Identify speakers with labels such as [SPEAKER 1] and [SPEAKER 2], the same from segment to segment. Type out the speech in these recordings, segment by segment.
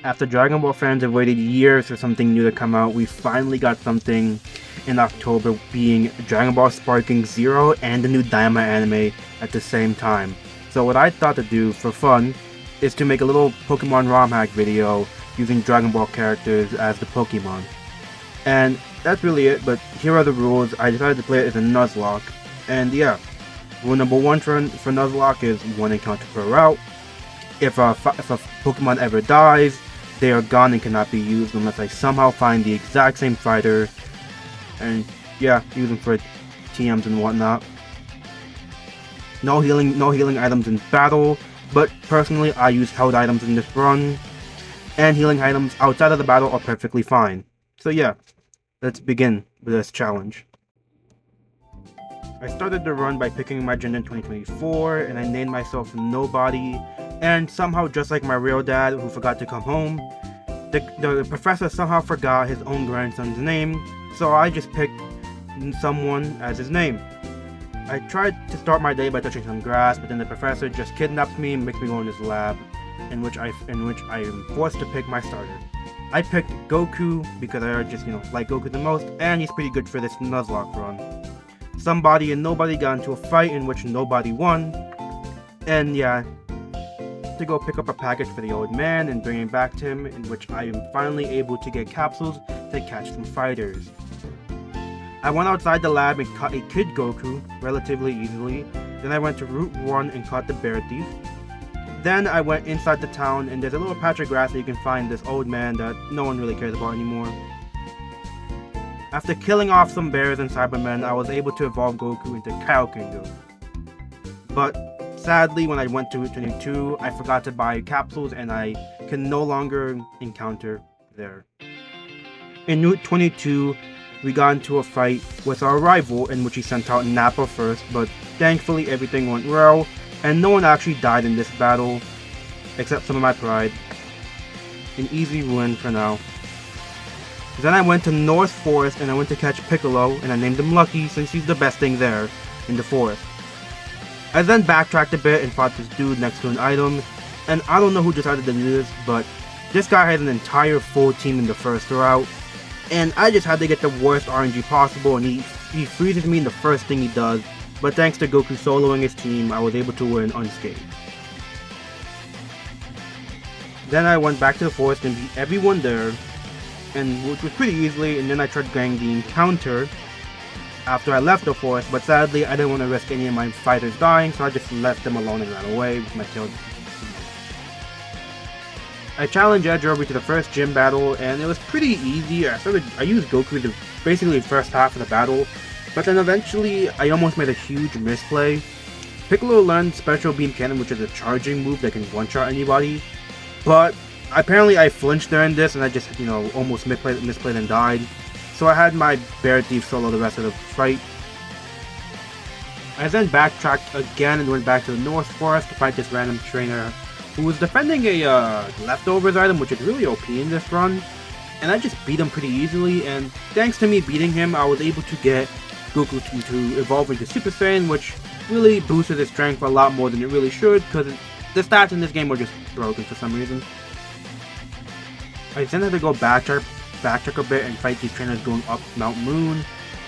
[SPEAKER 1] After Dragon Ball fans have waited years for something new to come out, we finally got something in October, being Dragon Ball Sparking Zero and the new Daima anime at the same time. So what I thought to do for fun is to make a little Pokemon ROM hack video using Dragon Ball characters as the Pokemon. And that's really it, but here are the rules. I decided to play it as a Nuzlocke. And yeah, rule number 1 for Nuzlocke is 1 encounter per route. If a Pokemon ever dies, they are gone and cannot be used unless I somehow find the exact same fighter. And yeah, use them for TMs and whatnot. No healing items in battle, but personally I use held items in this run. And healing items outside of the battle are perfectly fine. So yeah, let's begin with this challenge. I started the run by picking my gender in 2024, and I named myself Nobody. And somehow, just like my real dad who forgot to come home, the professor somehow forgot his own grandson's name, so I just picked someone as his name. I tried to start my day by touching some grass, but then the professor just kidnaps me and makes me go in his lab, in which I am forced to pick my starter. I picked Goku because I just, like Goku the most, and he's pretty good for this Nuzlocke run. Somebody and Nobody got into a fight in which Nobody won, and yeah, to go pick up a package for the old man and bring it back to him, in which I am finally able to get capsules to catch some fighters. I went outside the lab and caught a Kid Goku relatively easily. Then I went to Route 1 and caught the Bear Thief. Then I went inside the town, and there's a little patch of grass that you can find this old man that no one really cares about anymore. After killing off some bears and Cybermen, I was able to evolve Goku into Kaioken Goku. But sadly, when I went to Route 22, I forgot to buy capsules and I can no longer encounter there. In Route 22, we got into a fight with our rival in which he sent out Nappa first, but thankfully everything went well and no one actually died in this battle, except some of my pride. An easy win for now. Then I went to North Forest and I went to catch Piccolo, and I named him Lucky since he's the best thing there in the forest. I then backtracked a bit and fought this dude next to an item, and I don't know who decided to do this, but this guy had an entire full team in the first route, and I just had to get the worst RNG possible, and he freezes me in the first thing he does, but thanks to Goku soloing his team, I was able to win unscathed. Then I went back to the forest and beat everyone there, and which was pretty easily, and then I tried getting the encounter after I left the forest, but sadly I didn't want to risk any of my fighters dying, so I just left them alone and ran away with my tail. I challenged Edge over to the first gym battle, and it was pretty easy. I used Goku the basically the first half of the battle, but then eventually I almost made a huge misplay. Piccolo learned Special Beam Cannon, which is a charging move that can one-shot anybody, but apparently I flinched during this and I just, almost misplayed and died. So I had my Bear Thief solo the rest of the fight. I then backtracked again and went back to the North Forest to fight this random trainer who was defending a leftovers item, which is really OP in this run. And I just beat him pretty easily, and thanks to me beating him, I was able to get Goku to evolve into Super Saiyan, which really boosted his strength a lot more than it really should, because the stats in this game were just broken for some reason. I then had to go backtrack a bit and fight these trainers going up Mount Moon,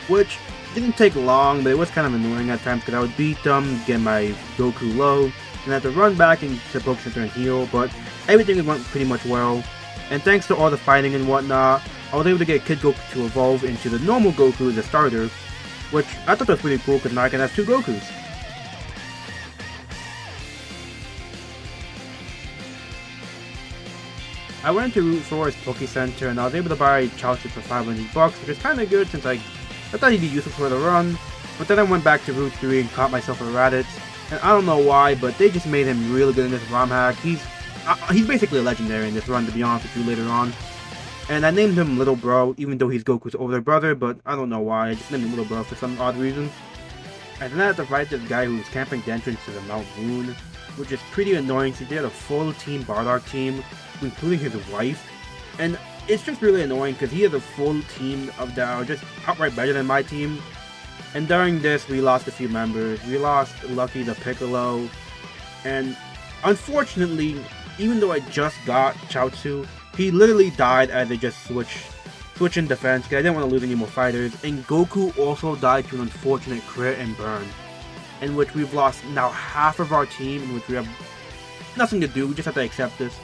[SPEAKER 1] which didn't take long, but it was kind of annoying at times because I would beat them, get my Goku low, and I had to run back into the Poké Center and heal, but everything went pretty much well. And thanks to all the fighting and whatnot, I was able to get Kid Goku to evolve into the normal Goku as a starter, which I thought was pretty cool because now I can have 2 Gokus. I went to Route Forest Poké Center and I was able to buy Chaozu for $500, which is kinda good since I thought he'd be useful for the run, but then I went back to Route 3 and caught myself a Raditz, and I don't know why, but they just made him really good in this ROM hack. He's basically a legendary in this run, to be honest with you, later on. And I named him Little Bro, even though he's Goku's older brother, but I don't know why, I just named him Little Bro for some odd reason. And then I had to fight this guy who was camping the entrance to the Mount Moon, which is pretty annoying since he had a full Team Bardock team, including his wife, and it's just really annoying because he has a full team of that are just outright better than my team. And during this, we lost a few members. We lost Lucky the Piccolo, and unfortunately, even though I just got Chaozu, He literally died as they just switch in defense because I didn't want to lose any more fighters. And Goku also died to an unfortunate crit and burn, in which we've lost now half of our team, in which we have nothing to do. We just have to accept this.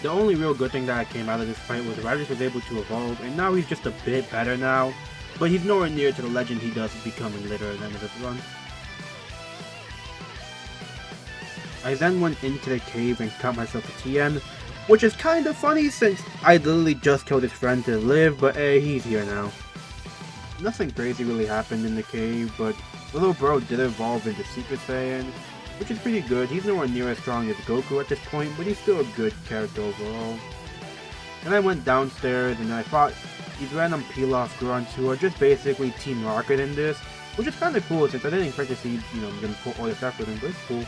[SPEAKER 1] The only real good thing that came out of this fight was Raditz was able to evolve, and now he's just a bit better now, but he's nowhere near to the legend he does becoming later at the end of this run. I then went into the cave and cut myself a TN, which is kind of funny since I literally just killed his friend to live, but hey, he's here now. Nothing crazy really happened in the cave, but little bro did evolve into Super Saiyan, which is pretty good. He's nowhere near as strong as Goku at this point, but he's still a good character overall. Then I went downstairs and I fought these random Pilaf grunts who are just basically Team Rocket in this, which is kind of cool since I didn't expect to see, them put all this effort in, but it's cool.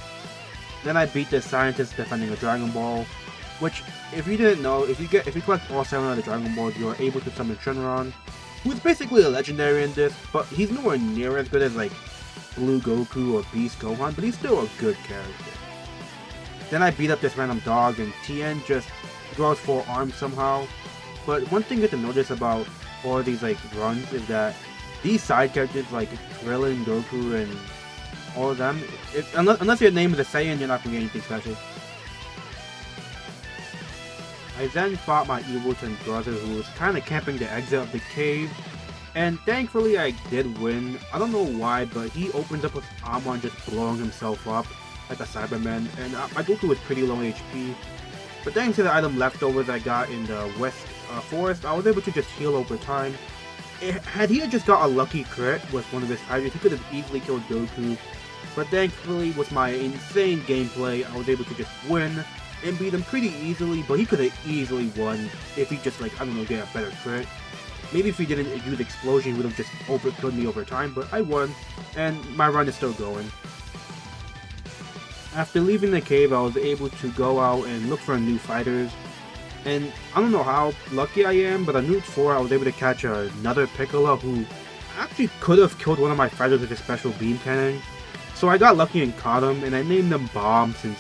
[SPEAKER 1] Then I beat this scientist defending a Dragon Ball, which, if you didn't know, if you collect all 7 of the Dragon Balls, you are able to summon Shenron, who is basically a legendary in this, but he's nowhere near as good as like Blue Goku or Beast Gohan, but he's still a good character. Then I beat up this random dog, and Tien just grows 4 arms somehow. But one thing you have to notice about all of these like runs is that these side characters like Krillin, Goku, and all of them, unless your name is a Saiyan, you're not going to get anything special. I then fought my evil twin brother who was kind of camping the exit of the cave, and thankfully I did win. I don't know why, but he opens up with armor and just blowing himself up like a Cyberman, and my Goku was pretty low HP. But thanks to the item leftovers I got in the West Forest, I was able to just heal over time. Had he just got a lucky crit with one of his fighters, he could have easily killed Goku. But thankfully, with my insane gameplay, I was able to just win and beat him pretty easily, but he could have easily won if he just, like, I don't know, get a better crit. Maybe if he didn't use Explosion, he would have just overkilled me over time, but I won, and my run is still going. After leaving the cave, I was able to go out and look for new fighters, and I don't know how lucky I am, but on Route 4 I was able to catch another Piccolo who actually could have killed one of my fighters with a special beam cannon. So I got lucky and caught him, and I named him Bomb since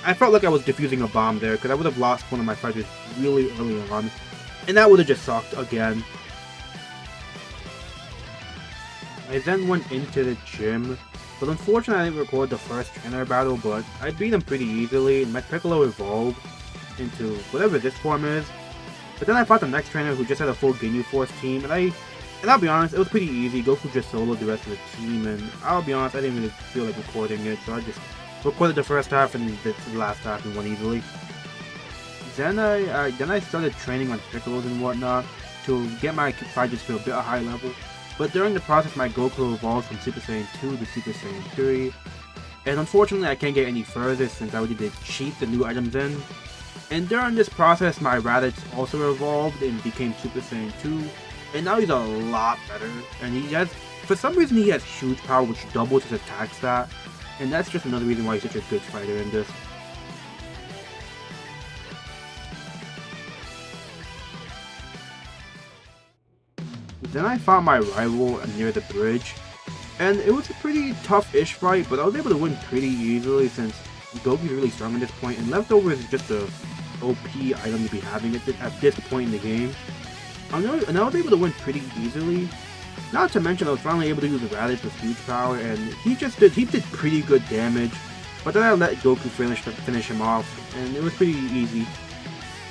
[SPEAKER 1] I felt like I was defusing a bomb there, because I would have lost one of my fighters really early on, and that would have just sucked again. I then went into the gym, but unfortunately I didn't record the first trainer battle, but I beat him pretty easily, and my Piccolo evolved into whatever this form is. But then I fought the next trainer who just had a full Ginyu Force team, and I'll be honest, it was pretty easy. Goku just soloed the rest of the team, and I'll be honest, I didn't really feel like recording it, so I just recorded the first half and the last half and won easily. Then I started training on Piccolos and whatnot to get my fighters to a bit high level. But during the process, my Goku evolved from Super Saiyan 2 to Super Saiyan 3. And unfortunately, I can't get any further since I already did cheat the new items in. And during this process, my Raditz also evolved and became Super Saiyan 2. And now he's a lot better. And for some reason, he has huge power, which doubles his attack stat. And that's just another reason why he's such a good fighter in this. Then I found my rival near the bridge, and it was a pretty tough-ish fight, but I was able to win pretty easily since Goku's really strong at this point, and Leftovers is just a OP item to be having at this point in the game. And I was able to win pretty easily. Not to mention, I was finally able to use the Raditz with huge power, and he did pretty good damage. But then I let Goku finish him off, and it was pretty easy.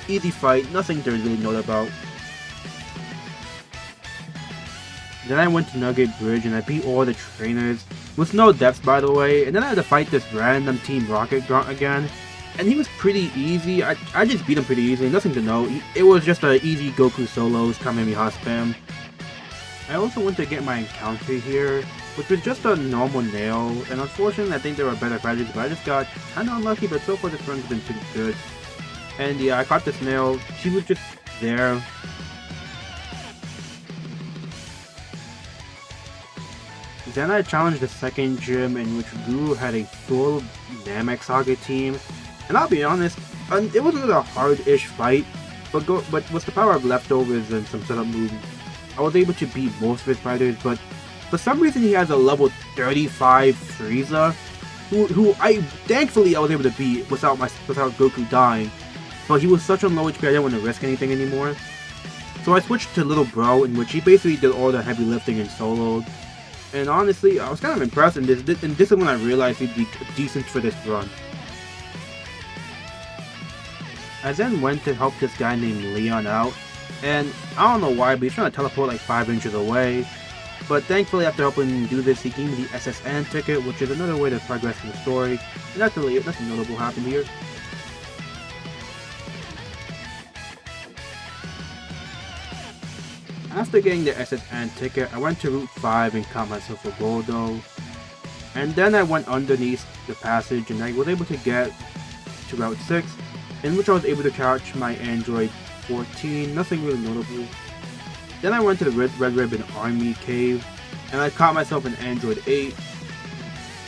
[SPEAKER 1] Easy fight, nothing to really note about. Then I went to Nugget Bridge and I beat all the trainers, with no deaths by the way, and then I had to fight this random Team Rocket grunt again, and he was pretty easy. I just beat him pretty easily, nothing to note. It was just a easy Goku solos, Kamehameha spam. I also went to get my encounter here, which was just a normal nail, and unfortunately I think there were better fighters, but I just got kinda unlucky, but so far this run's been pretty good. And yeah, I caught this nail, she was just there. Then I challenged the second gym in which Guru had a full Namek Saga team, and I'll be honest, it wasn't a hard-ish fight, but with the power of Leftovers and some setup moves, I was able to beat most of his fighters, but for some reason he has a level 35 Frieza, who thankfully I was able to beat without Goku dying. but he was such on low HP I didn't want to risk anything anymore. So I switched to Little Bro, in which he basically did all the heavy lifting and soloed. And honestly, I was kind of impressed, and this is when I realized he'd be decent for this run. I then went to help this guy named Leon out, and I don't know why, but he's trying to teleport like 5 inches away. But thankfully, after helping him do this, he gave me the SSN ticket, which is another way to progress in the story. And that's really it. Nothing notable happened here. After getting the SSN ticket, I went to Route 5 and caught myself a Boldo. And then I went underneath the passage and I was able to get to Route 6, in which I was able to catch my Android 14, nothing really notable. Then I went to the Red Ribbon Army cave, and I caught myself an Android 8.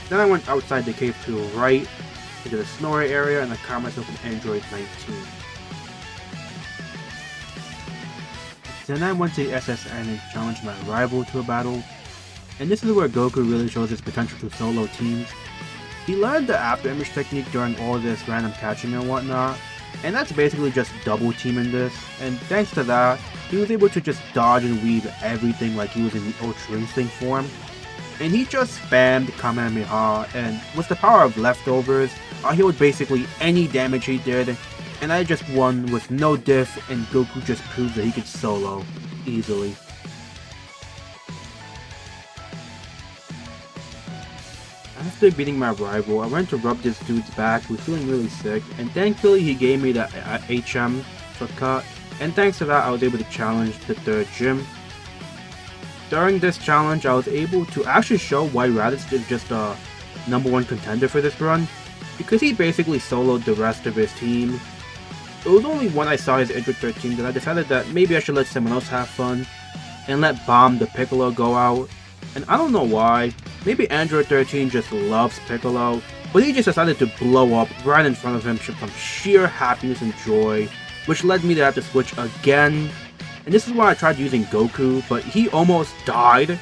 [SPEAKER 1] Then I went outside the cave to the right, into the Snorri area, and I caught myself an Android 19. Then I went to the SSN and challenged my rival to a battle, and this is where Goku really shows his potential to solo teams. He learned the after image technique during all this random catching and whatnot, and that's basically just double teaming this, and thanks to that, he was able to just dodge and weave everything like he was in the Ultra Instinct form. And he just spammed Kamehameha, and with the power of leftovers, I healed basically any damage he did, and I just won with no diff, and Goku just proved that he could solo easily. After beating my rival, I went to rub this dude's back who was feeling really sick, and thankfully he gave me the HM shortcut, and thanks to that I was able to challenge the third gym. During this challenge, I was able to actually show why Raditz is just a #1 contender for this run, because he basically soloed the rest of his team. It was only when I saw his Android 13 that I decided that maybe I should let someone else have fun, and let Bomb the Piccolo go out. And I don't know why, maybe Android 13 just loves Piccolo, but he just decided to blow up right in front of him from sheer happiness and joy, which led me to have to switch again. And this is why I tried using Goku, but he almost died,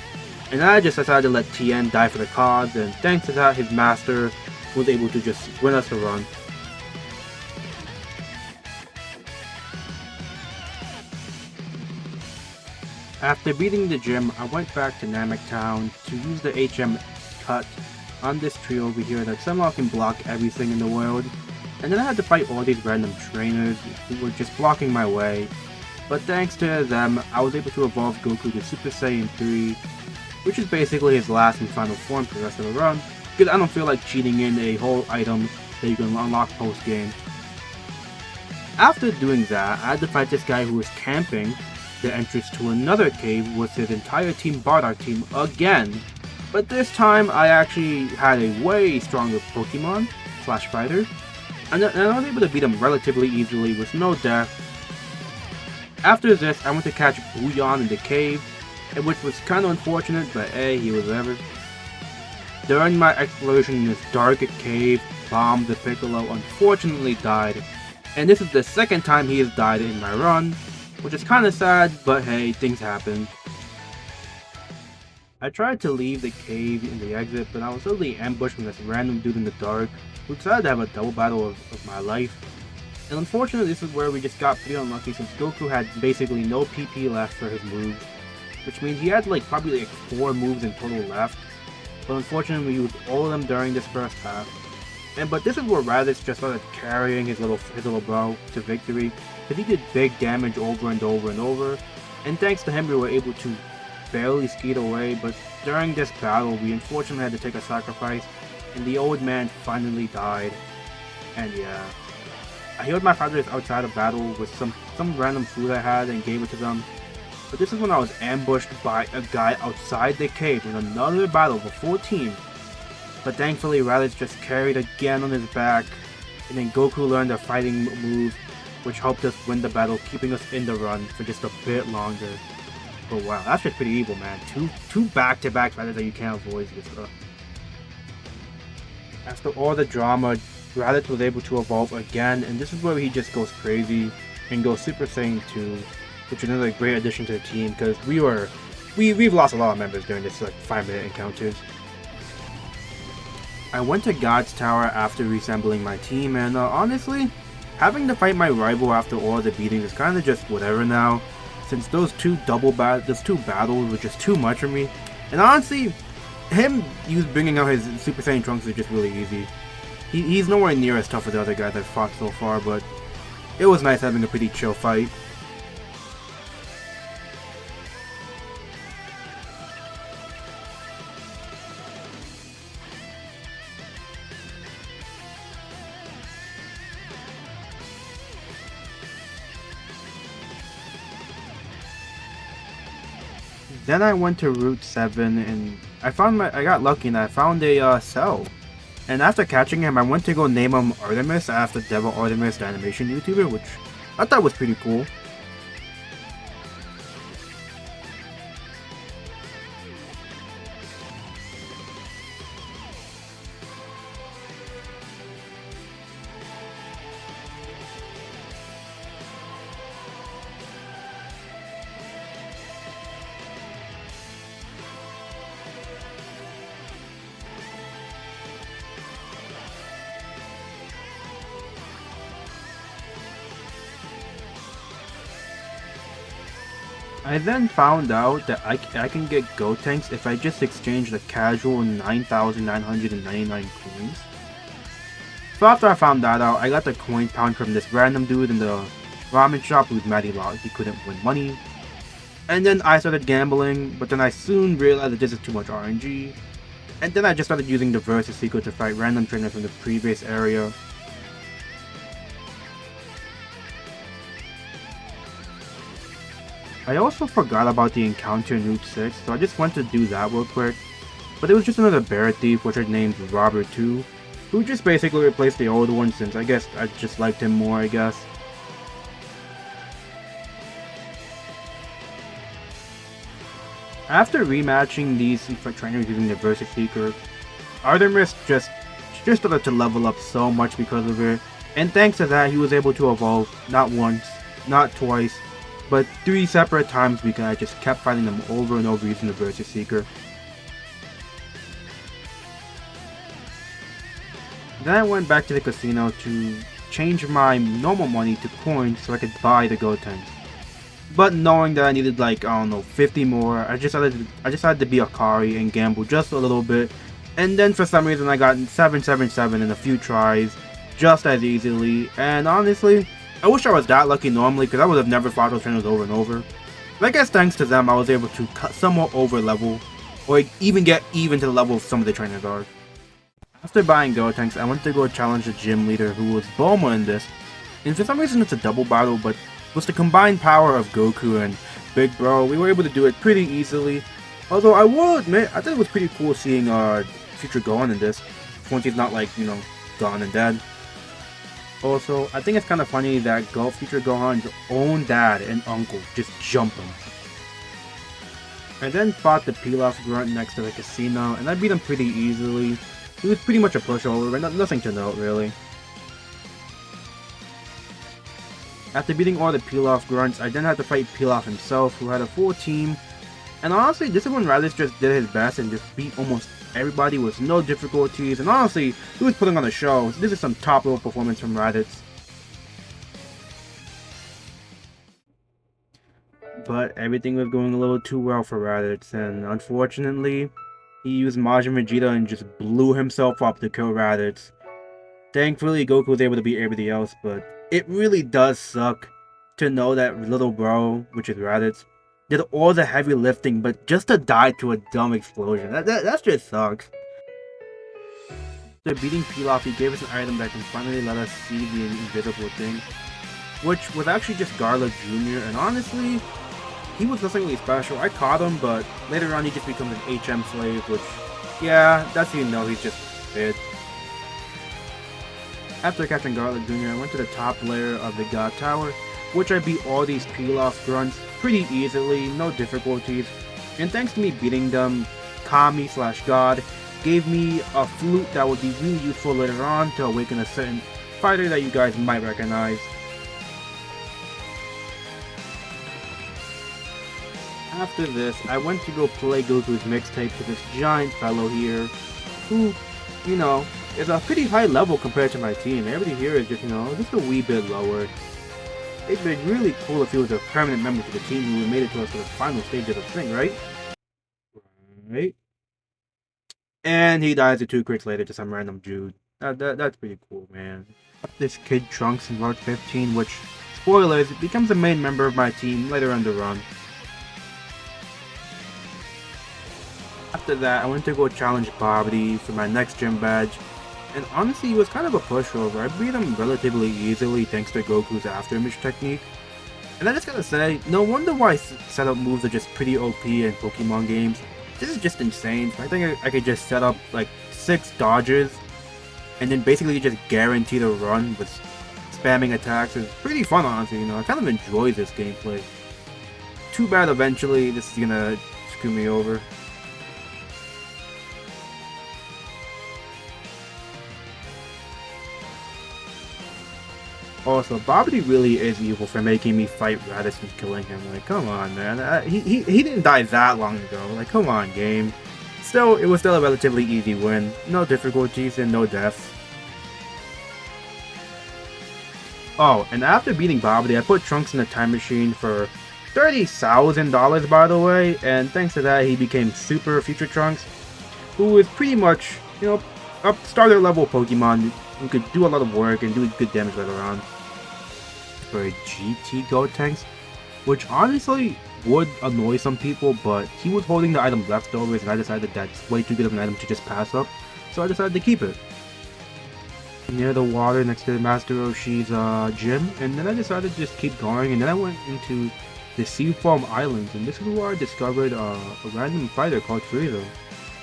[SPEAKER 1] and I just decided to let Tien die for the cause, and thanks to that his master was able to just win us the run. After beating the gym, I went back to Namek Town to use the HM cut on this tree over here that somehow can block everything in the world, and then I had to fight all these random trainers who were just blocking my way, but thanks to them, I was able to evolve Goku to Super Saiyan 3, which is basically his last and final form for the rest of the run, because I don't feel like cheating in a whole item that you can unlock post-game. After doing that, I had to fight this guy who was camping the entrance to another cave with his entire Team Bardock team again, but this time I actually had a way stronger Pokemon / fighter, and I was able to beat him relatively easily with no death. After this, I went to catch Booyan in the cave, which was kind of unfortunate, but hey, he was there. During my exploration in this dark cave, Bomb the Piccolo unfortunately died, and this is the second time he has died in my run, which is kind of sad, but hey, things happen. I tried to leave the cave in the exit, but I was suddenly ambushed from this random dude in the dark, who decided to have a double battle of my life. And unfortunately, this is where we just got pretty unlucky since Goku had basically no PP left for his moves, which means he had like probably like 4 moves in total left, but unfortunately we used all of them during this first half. But this is where Raditz just started carrying his little bro to victory, because he did big damage over and over and over, and thanks to him we were able to barely skeet away, but during this battle we unfortunately had to take a sacrifice, and the old man finally died. And yeah, I healed my fighters outside of battle with some random food I had and gave it to them, but this is when I was ambushed by a guy outside the cave in another battle with a full team. But thankfully Raditz just carried again on his back, and then Goku learned a fighting move which helped us win the battle, keeping us in the run for just a bit longer. But wow, that's just pretty evil, man. Two back-to-back fighters that you can't avoid this stuff. After all the drama, Raditz was able to evolve again, and this is where he just goes crazy and goes Super Saiyan 2, which is another great addition to the team, because we've lost a lot of members during this like 5-minute encounters. I went to God's Tower after reassembling my team, and honestly, having to fight my rival after all the beatings is kind of just whatever now, since those two battles were just too much for me. And honestly, bringing out his Super Saiyan Trunks is just really easy. He's nowhere near as tough as the other guys I've fought so far, but it was nice having a pretty chill fight. Then I went to Route 7 and I got lucky and I found a cell. And after catching him, I went to go name him Artemis after Devil Artemis, the animation YouTuber, which I thought was pretty cool. I then found out that I can get Gotenks if I just exchange the casual 9,999 coins. So after I found that out, I got the coin pound from this random dude in the ramen shop who's mad he couldn't win money. And then I started gambling, but then I soon realized that this is too much RNG. And then I just started using the Versus Secret to fight random trainers from the previous area. I also forgot about the encounter in Route 6, so I just went to do that real quick. But it was just another bear thief, which I named Robert 2, who just basically replaced the old one since I guess I just liked him more, I guess. After rematching these trainers using the Versus Seeker, Artemis just started to level up so much because of it, and thanks to that he was able to evolve not once, not twice, but 3 separate times because I just kept fighting them over and over using the Versus Seeker. Then I went back to the casino to change my normal money to coins so I could buy the Gotenks. But knowing that I needed like, I don't know, 50 more, I decided to be Akari and gamble just a little bit. And then for some reason I got 777 in a few tries, just as easily, and honestly, I wish I was that lucky normally because I would have never fought those trainers over and over. But I guess thanks to them I was able to somewhat over level, or even get even to the level some of the trainers are. After buying Gotenks, I went to go challenge the gym leader who was Bulma in this, and for some reason it's a double battle, but with the combined power of Goku and Big Bro, we were able to do it pretty easily. Although I will admit, I thought it was pretty cool seeing future Gohan in this, once he's not like, you know, gone and dead. Also, I think it's kind of funny that future Gohan's own dad and uncle just jump him. I then fought the Pilaf Grunt next to the casino, and I beat him pretty easily. He was pretty much a pushover, but nothing to note really. After beating all the Pilaf Grunts, I then had to fight Pilaf himself, who had a full team. And honestly, this is when Raditz just did his best and just beat almost everybody with no difficulties. And honestly, he was putting on a show. So this is some top level performance from Raditz. But everything was going a little too well for Raditz, and unfortunately, he used Majin Vegeta and just blew himself up to kill Raditz. Thankfully, Goku was able to beat everybody else, but it really does suck to know that little bro, which is Raditz, did all the heavy lifting, but just to die to a dumb explosion. That just sucks. After beating Pilaf, he gave us an item that can finally let us see the invisible thing, which was actually just Garlic Jr., and honestly, he was nothing really special. I caught him, but later on he just becomes an HM slave, which, yeah, that's how you know he's just fit. After catching Garlic Jr., I went to the top layer of the God Tower, which I beat all these Pilaf Grunts pretty easily, no difficulties, and thanks to me beating them, Kami/God gave me a flute that would be really useful later on to awaken a certain fighter that you guys might recognize. After this, I went to go play Goku's mixtape to this giant fellow here, who, you know, is a pretty high level compared to my team. Everybody here is just, just a wee bit lower. It'd been really cool if he was a permanent member to the team who made it to us for the final stage of the thing, right? Right? And he dies 2 crits later to some random dude. That's pretty cool, man. This kid Trunks in Route 15, which, spoilers, becomes a main member of my team later on the run. After that, I went to go challenge Bobby for my next gym badge, and honestly, he was kind of a pushover. I beat him relatively easily thanks to Goku's after image technique. And I just gotta say, no wonder why setup moves are just pretty OP in Pokemon games. This is just insane. I think I could just set up like 6 dodges, and then basically just guarantee the run with spamming attacks. It's pretty fun, honestly, I kind of enjoy this gameplay. Too bad eventually this is gonna screw me over. Also, Bobby really is evil for making me fight Raditz and killing him. Like, come on, man. He didn't die that long ago. Like, come on, game. Still, it was still a relatively easy win. No difficulties and no deaths. Oh, and after beating Bobby, I put Trunks in the time machine for $30,000, by the way. And thanks to that, he became Super Future Trunks, who is pretty much, a starter level Pokemon who could do a lot of work and do good damage later on. For GT Gotenks, which honestly would annoy some people, but he was holding the item leftovers and I decided that's way too good of an item to just pass up, so I decided to keep it. Near the water next to Master Roshi's gym, and then I decided to just keep going, and then I went into the Seafoam Islands, and this is where I discovered a random fighter called Frieza,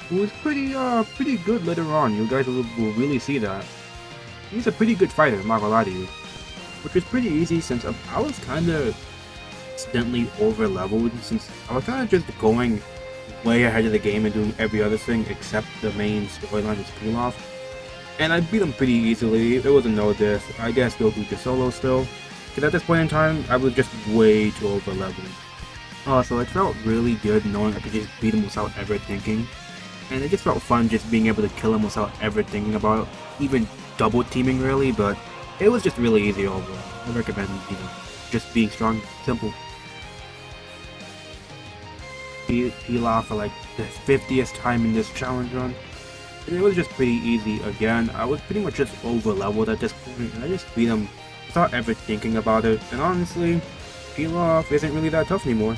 [SPEAKER 1] who is pretty good later on. You guys will really see that. He's a pretty good fighter, I'm not gonna lie to you. Which was pretty easy since I was kinda accidentally over leveled, since I was kinda just going way ahead of the game and doing every other thing except the main storyline with Pilaf. And I beat him pretty easily. It was a no diff. I guess Goku just solo still. Because at this point in time, I was just way too over leveled. So it felt really good knowing I could just beat him without ever thinking. And it just felt fun just being able to kill him without ever thinking about even double teaming really, but it was just really easy overall. I recommend, just being strong, simple. Pilaf for like the 50th time in this challenge run. And it was just pretty easy again. I was pretty much just over leveled at this point, and I just beat him without ever thinking about it. And honestly, Pilaf isn't really that tough anymore.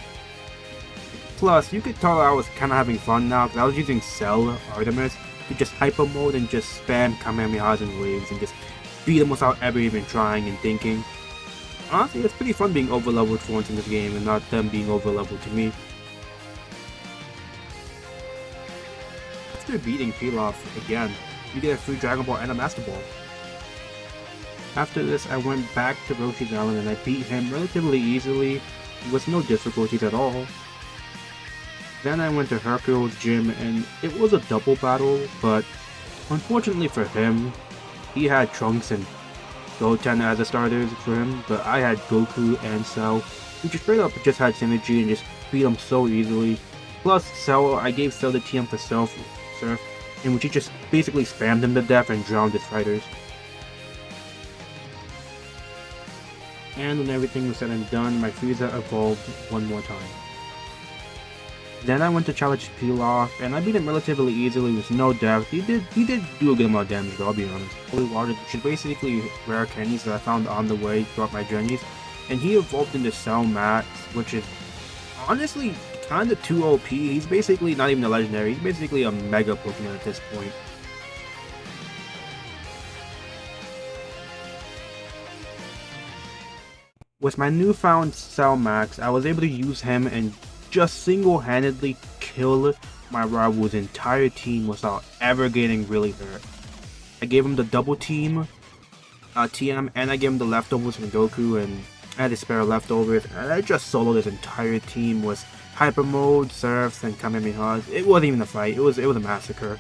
[SPEAKER 1] Plus, you could tell I was kinda having fun now, because I was using Cell Artemis to just hyper mode and just spam Kamehamehas and waves and just beat them without ever even trying and thinking. Honestly, it's pretty fun being over leveled for once in this game and not them being over leveled to me. After beating Pilaf again, you get a free Dragon Ball and a Master Ball. After this, I went back to Roshi's Island and I beat him relatively easily with no difficulties at all. Then I went to Hercule's gym and it was a double battle, but unfortunately for him, he had Trunks and Goten as the starters for him, but I had Goku and Cell, who just straight up just had synergy and just beat him so easily. Plus Cell, I gave Cell the TM for Surf, in which he just basically spammed him to death and drowned his fighters. And when everything was said and done, my Frieza evolved one more time. Then I went to challenge Pilaf, and I beat him relatively easily with no death. He did do a good amount of damage though, I'll be honest. Holy Water, which is basically rare candies that I found on the way throughout my journeys. And he evolved into Cell Max, which is honestly kinda too OP. He's basically not even a legendary, he's basically a mega Pokemon at this point. With my newfound Cell Max, I was able to use him and just single-handedly kill my rival's entire team without ever getting really hurt. I gave him the double team TM, and I gave him the leftovers from Goku, and I had to spare leftovers, and I just soloed his entire team with Hyper Mode, Surfs, and Kamehamehas. It wasn't even a fight, it was a massacre.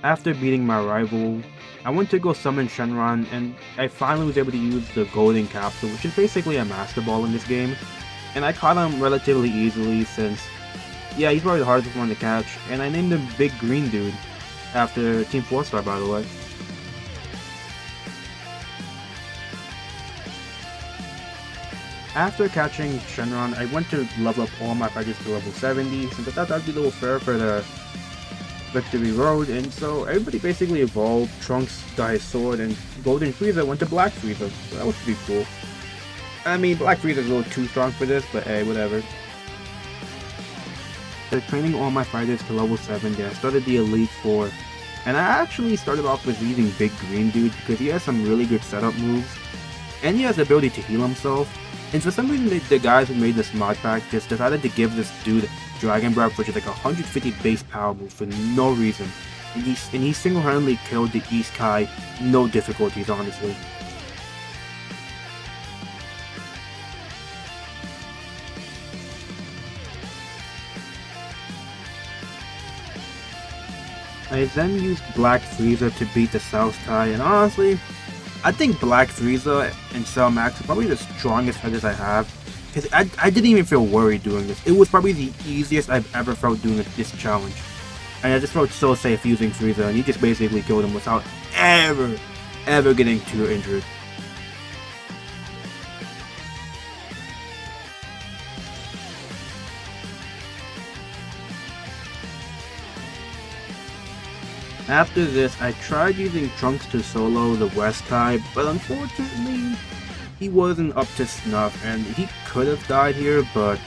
[SPEAKER 1] After beating my rival, I went to go summon Shenron, and I finally was able to use the Golden Capsule, which is basically a Master Ball in this game. and I caught him relatively easily since, yeah, he's probably the hardest one to catch, and I named him Big Green Dude after Team 4-Star, by the way. After catching Shenron, I went to level up all my fighters to level 70, since I thought that'd be a little fair for the Victory Road, and so everybody basically evolved. Trunks got his sword, and Golden Frieza went to Black Frieza, so that was pretty cool. I mean, Black Frieza's a little too strong for this, but hey, whatever. After training all my fighters to level 70, I started the Elite Four, and I actually started off with using Big Green Dude because he has some really good setup moves, and he has the ability to heal himself. And for some reason, the guys who made this mod pack just decided to give this dude Dragon Breath, which is like 150 base power move for no reason. And he single-handedly killed the East Kai, no difficulties, honestly. I then used Black Frieza to beat the South Kai, and honestly, I think Black Frieza and Cell Max are probably the strongest fighters I have, because I didn't even feel worried doing this. It was probably the easiest I've ever felt doing this challenge. And I just felt so safe using Frieza, and he just basically killed him without ever getting too injured. After this, I tried using Trunks to solo the West Kai, but unfortunately, he wasn't up to snuff, and he could have died here, but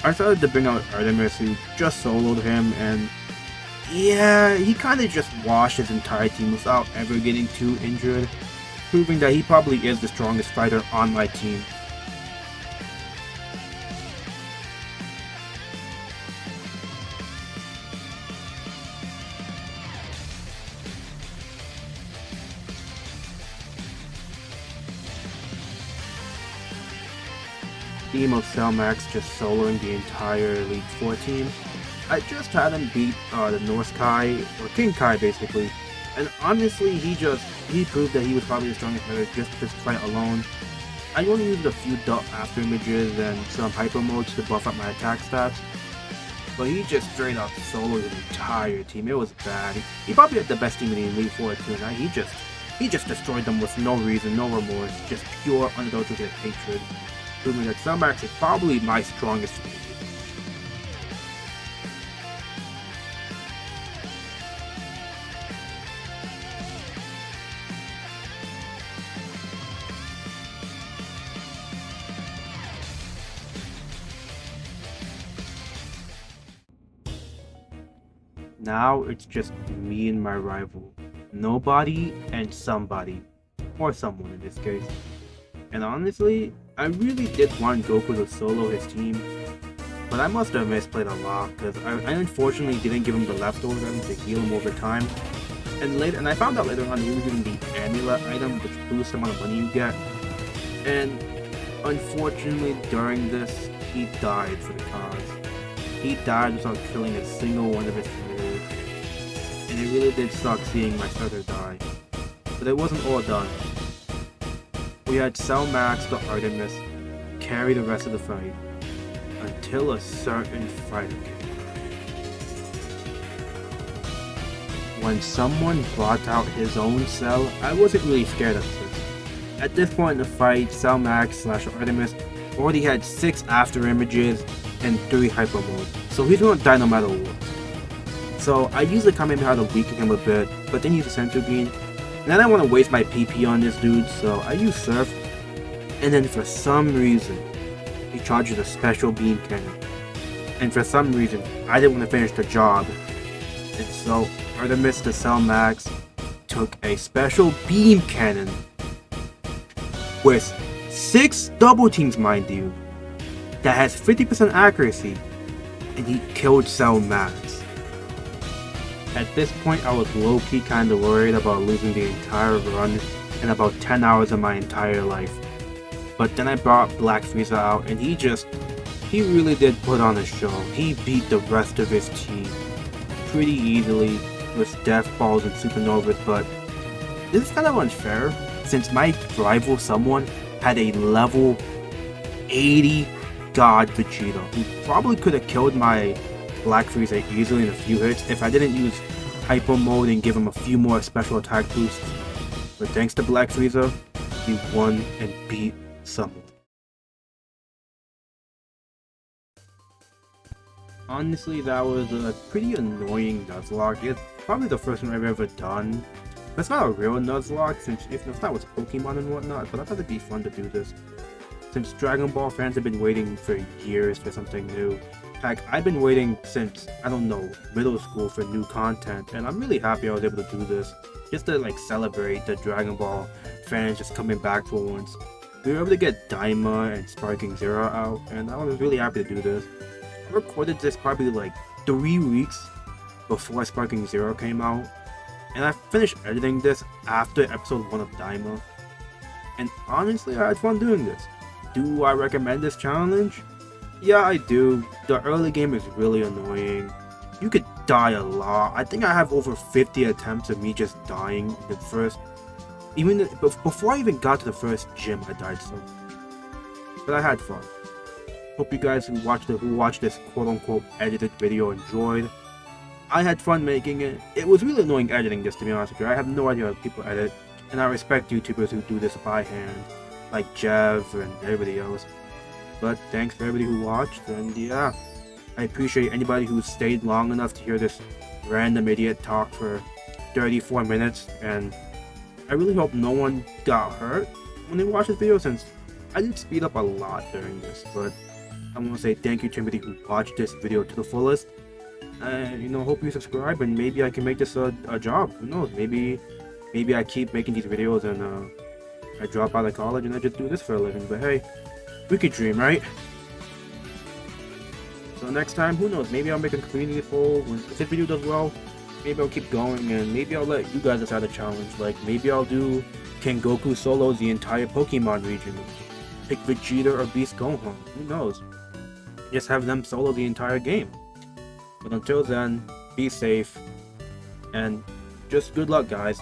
[SPEAKER 1] I decided to bring out Artemis, who just soloed him, and yeah, he kind of just washed his entire team without ever getting too injured, proving that he probably is the strongest fighter on my team. Team of Cell Max just soloing the entire Elite Four team. I just had him beat the North Kai, or King Kai basically, and honestly he proved that he was probably the strongest fighter just with this fight alone. I only used a few after images and some hyper modes to buff up my attack stats, but he just straight up soloed the entire team. It was bad. He probably had the best team in the Elite Four too, and he just destroyed them with no reason, no remorse, just pure unadulterated hatred. Proving that Cell Max is probably my strongest. Now it's just me and my rival. Nobody and somebody. Or someone in this case. And honestly, I really did want Goku to solo his team, but I must have misplayed a lot, because I unfortunately didn't give him the leftover item to heal him over time. And I found out later on he was using the amulet item, which boosts the amount of money you get. And unfortunately during this, he died for the cause. He died without killing a single one of his players. And it really did suck seeing my starter die. But it wasn't all done. We had Cell Max the Artemis carry the rest of the fight until a certain fighter came. When someone brought out his own Cell, I wasn't really scared of this. At this point in the fight, Cell Max / Artemis already had 6 after images and 3 hyper modes, so he's gonna die no matter what. So I used the Kamehameha to weaken him a bit, but then use the Senzu Bean. And I didn't want to waste my PP on this dude, so I used Surf, and then for some reason, he charges a special beam cannon. And for some reason, I didn't want to finish the job. And so, Artemis the Cell Max took a special beam cannon with 6 double teams, mind you, that has 50% accuracy, and he killed Cell Max. At this point, I was low-key kinda worried about losing the entire run in about 10 hours of my entire life. But then I brought Black Frieza out, and he really did put on a show. He beat the rest of his team pretty easily with Death Balls and Supernovas, but this is kind of unfair, since my rival someone had a level 80 God Vegeta, who probably could have killed my Black Frieza easily in a few hits if I didn't use Hyper Mode and give him a few more special attack boosts. But thanks to Black Frieza, he won and beat someone. Honestly, that was a pretty annoying Nuzlocke. It's probably the first one I've ever done. It's not a real Nuzlocke, since it's not with Pokemon and whatnot, but I thought it'd be fun to do this. Since Dragon Ball fans have been waiting for years for something new. Heck, I've been waiting since, I don't know, middle school for new content, and I'm really happy I was able to do this. Just to like celebrate the Dragon Ball fans just coming back for once. We were able to get Daima and Sparking Zero out, and I was really happy to do this. I recorded this probably like 3 weeks before Sparking Zero came out, and I finished editing this after episode 1 of Daima. And honestly, I had fun doing this. Do I recommend this challenge? Yeah, I do. The early game is really annoying. You could die a lot. I think I have over 50 attempts of me just dying the first... before I even got to the first gym, I died so. But I had fun. Hope you guys who watched this quote-unquote edited video enjoyed. I had fun making it. It was really annoying editing this, to be honest with you. I have no idea how people edit, and I respect YouTubers who do this by hand, like Jev and everybody else. But thanks for everybody who watched, and yeah, I appreciate anybody who stayed long enough to hear this random idiot talk for 34 minutes, and I really hope no one got hurt when they watched this video, since I did speed up a lot during this, but I want to say thank you to everybody who watched this video to the fullest. And hope you subscribe, and maybe I can make this a job. Who knows? Maybe I keep making these videos and I drop out of college and I just do this for a living. But hey, we could dream, right? So next time, who knows? Maybe I'll make a community poll. If this video does well, maybe I'll keep going, and maybe I'll let you guys decide a challenge. Like maybe I'll do Can Goku solo the entire Pokemon region? Pick Vegeta or Beast Gohan. Who knows? Just have them solo the entire game. But until then, be safe, and just good luck, guys.